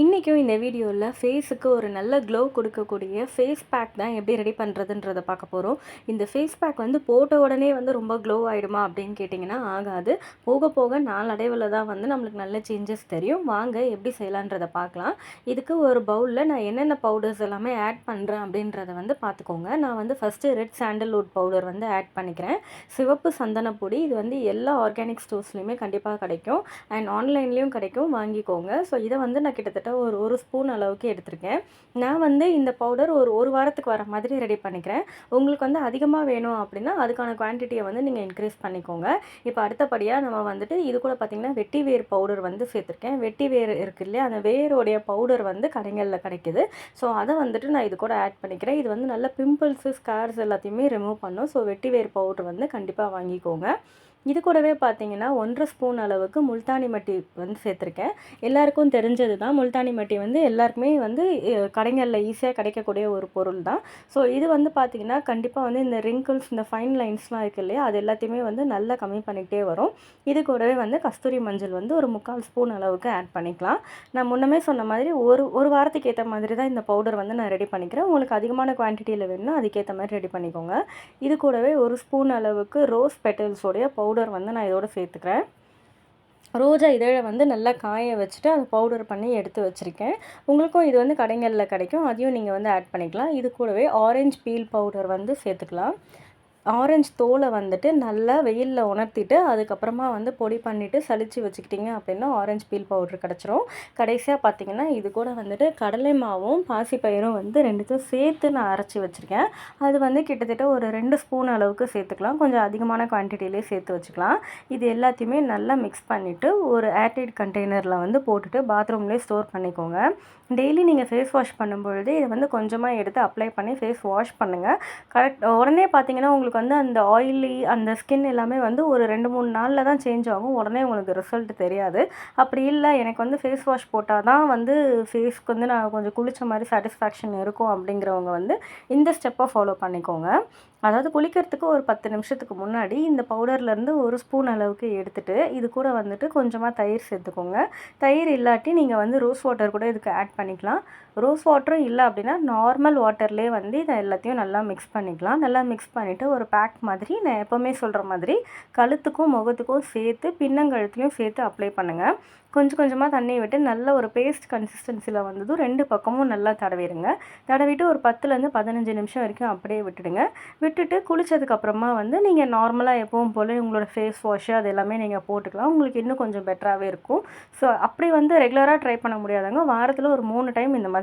இன்றைக்கும் இந்த வீடியோவில் ஃபேஸுக்கு ஒரு நல்ல க்ளோ கொடுக்கக்கூடிய ஃபேஸ் பேக் தான் எப்படி ரெடி பண்ணுறதுன்றதை பார்க்க போகிறோம். இந்த ஃபேஸ் பேக் வந்து போட்ட உடனே வந்து ரொம்ப க்ளோ ஆகிடுமா அப்படின்னு கேட்டிங்கன்னா ஆகாது. போக போக நாளடைவில் தான் வந்து நம்மளுக்கு நல்ல சேஞ்சஸ் தெரியும். வாங்க எப்படி செய்யலான்றதை பார்க்கலாம். இதுக்கு ஒரு பவுலில் நான் என்னென்ன பவுடர்ஸ் எல்லாமே ஆட் பண்ணுறேன் அப்படின்றத வந்து பார்த்துக்கோங்க. நான் வந்து ஃபஸ்ட்டு ரெட் சாண்டல்வுட் பவுடர் வந்து ஆட் பண்ணிக்கிறேன். சிவப்பு சந்தனப்பொடி, இது வந்து எல்லா ஆர்கானிக் ஸ்டோர்ஸ்லையுமே கண்டிப்பாக கிடைக்கும் அண்ட் ஆன்லைன்லேயும் கிடைக்கும், வாங்கிக்கோங்க. ஸோ இதை வந்து நான் கிட்டத்தட்ட ஒரு ஸ்பூன் அளவுக்கு எடுத்திருக்கேன். நான் வந்து இந்த பவுடர் ஒரு வாரத்துக்கு வர மாதிரி ரெடி பண்ணிக்கிறேன். உங்களுக்கு வந்து அதிகமாக வேணும் அப்படின்னா அதுக்கான குவான்டிட்டியை வந்து நீங்கள் இன்க்ரீஸ் பண்ணிக்கோங்க. இப்போ அடுத்தபடியாக நம்ம வந்துட்டு இது கூட பார்த்திங்கன்னா வெட்டி வேர் பவுடர் வந்து சேர்த்துருக்கேன். வெட்டி வேர் இருக்குது இல்லையா, அந்த வேரோடைய பவுடர் வந்து கடைகளில் கிடைக்குது. ஸோ அதை வந்துட்டு நான் இது கூட ஆட் பண்ணிக்கிறேன். இது வந்து நல்ல பிம்பிள்ஸு, ஸ்கார்ஸ் எல்லாத்தையுமே ரிமூவ் பண்ணும். ஸோ வெட்டி வேர் பவுடர் வந்து கண்டிப்பாக வாங்கிக்கோங்க. இது கூடவே பார்த்தீங்கன்னா 1 ஸ்பூன் அளவுக்கு முல்தானி மட்டி வந்து சேர்த்துருக்கேன். எல்லாருக்கும் தெரிஞ்சது தான், முல்தானி மட்டி வந்து எல்லாருக்குமே வந்து கடைகளில் ஈஸியாக கிடைக்கக்கூடிய ஒரு பொருள் தான். ஸோ இது வந்து பார்த்திங்கன்னா கண்டிப்பாக வந்து இந்த ரிங்கிள்ஸ், இந்த ஃபைன் லைன்ஸ்லாம் இருக்குது இல்லையா, அது எல்லாத்தையுமே வந்து நல்லா கம்மி பண்ணிக்கிட்டே வரும். இது கூடவே வந்து கஸ்தூரி மஞ்சள் வந்து ஒரு 3/4 ஸ்பூன் அளவுக்கு ஆட் பண்ணிக்கலாம். நான் முன்னமே சொன்ன மாதிரி ஒரு வாரத்துக்கு ஏற்ற மாதிரி தான் இந்த பவுடர் வந்து நான் ரெடி பண்ணிக்கிறேன். உங்களுக்கு அதிகமான குவான்டிட்டியில் வேணும்னா அதுக்கேற்ற மாதிரி ரெடி பண்ணிக்கோங்க. இது கூடவே 1 ஸ்பூன் அளவுக்கு ரோஸ் பெட்டல்ஸோடைய பவுடர் வந்து நான் இதோட சேர்த்துக்கிறேன். ரோஜா இதழை வந்து நல்லா காய வச்சுட்டு அதை பவுடர் பண்ணி எடுத்து வச்சுருக்கேன். உங்களுக்கும் இது வந்து கடைகளில் கிடைக்கும், அதையும் நீங்கள் வந்து ஆட் பண்ணிக்கலாம். இது கூடவே ஆரஞ்சு பீல் பவுடர் வந்து சேர்த்துக்கலாம். ஆரஞ்சு தோலை வந்துட்டு நல்லா வெயிலில் உணர்த்திட்டு அதுக்கப்புறமா வந்து பொடி பண்ணிவிட்டு சலிச்சு வச்சுக்கிட்டிங்க அப்படின்னா ஆரஞ்சு பீல் பவுட்ரு கிடச்சிரும். கடைசியாக பார்த்திங்கன்னா இது கூட வந்துட்டு கடலை மாவும் பாசிப்பயிரும் வந்து 2த்தையும் சேர்த்து நான் அரைச்சி வச்சுருக்கேன். அது வந்து கிட்டத்தட்ட ஒரு 2 ஸ்பூன் அளவுக்கு சேர்த்துக்கலாம். கொஞ்சம் அதிகமான குவான்டிட்டியிலே சேர்த்து வச்சுக்கலாம். இது எல்லாத்தையுமே நல்லா மிக்ஸ் பண்ணிவிட்டு ஒரு ஏர்டைட் கண்டெய்னரில் வந்து போட்டுட்டு பாத்ரூம்லேயே ஸ்டோர் பண்ணிக்கோங்க. டெய்லி நீங்கள் ஃபேஸ் வாஷ் பண்ணும்பொழுது இதை வந்து கொஞ்சமாக எடுத்து அப்ளை பண்ணி ஃபேஸ் வாஷ் பண்ணுங்கள். உடனே பார்த்திங்கன்னா உங்களுக்கு வந்து அந்த ஆயிலி அந்த ஸ்கின் எல்லாமே வந்து ஒரு 2-3 நாளில் தான் சேஞ்ச் ஆகும். உடனே உங்களுக்கு ரிசல்ட் தெரியாது. அப்படி இல்லை எனக்கு வந்து ஃபேஸ் வாஷ் போட்டால் தான் வந்து ஃபேஸ்க்கு வந்து நான் கொஞ்சம் குளித்த மாதிரி சாட்டிஸ்ஃபேக்ஷன் இருக்கும் அப்படிங்கிறவங்க வந்து இந்த ஸ்டெப்பை ஃபாலோ பண்ணிக்கோங்க. அதாவது குளிக்கிறதுக்கு ஒரு 10 நிமிஷத்துக்கு முன்னாடி இந்த பவுடர்லேருந்து 1 ஸ்பூன் அளவுக்கு எடுத்துகிட்டு இது கூட வந்துட்டு கொஞ்சமாக தயிர் சேர்த்துக்கோங்க. தயிர் இல்லாட்டி நீங்கள் வந்து ரோஸ் வாட்டர் கூட இதுக்கு ஆட் பண்ணிக்கலாம். ரோஸ் வாட்டரும் இல்லை அப்படின்னா நார்மல் வாட்டர்லேயே வந்து இதை எல்லாத்தையும் நல்லா மிக்ஸ் பண்ணிக்கலாம். நல்லா மிக்ஸ் பண்ணிவிட்டு ஒரு பேக் மாதிரி நான் எப்போவுமே சொல்கிற மாதிரி கழுத்துக்கும் முகத்துக்கும் சேர்த்து பின்னங்கழுத்துலையும் சேர்த்து அப்ளை பண்ணுங்கள். கொஞ்சம் கொஞ்சமாக தண்ணி விட்டு நல்ல ஒரு பேஸ்ட் கன்சிஸ்டன்சியில் வந்ததும் 2 பக்கமும் நல்லா தடவிடுங்க. தடவிட்டு ஒரு 10லேருந்து 15 நிமிஷம் வரைக்கும் அப்படியே விட்டுடுங்க. விட்டுட்டு குளித்ததுக்கப்புறமா வந்து நீங்கள் நார்மலாக எப்பவும் போல் உங்களோட ஃபேஸ் வாஷு அது எல்லாமே நீங்கள் போட்டுக்கலாம். உங்களுக்கு இன்னும் கொஞ்சம் பெட்டராகவே இருக்கும். ஸோ அப்படி வந்து ரெகுலராக ட்ரை பண்ண முடியாதவங்க வாரத்தில் ஒரு 3 டைம் இந்த மாதிரி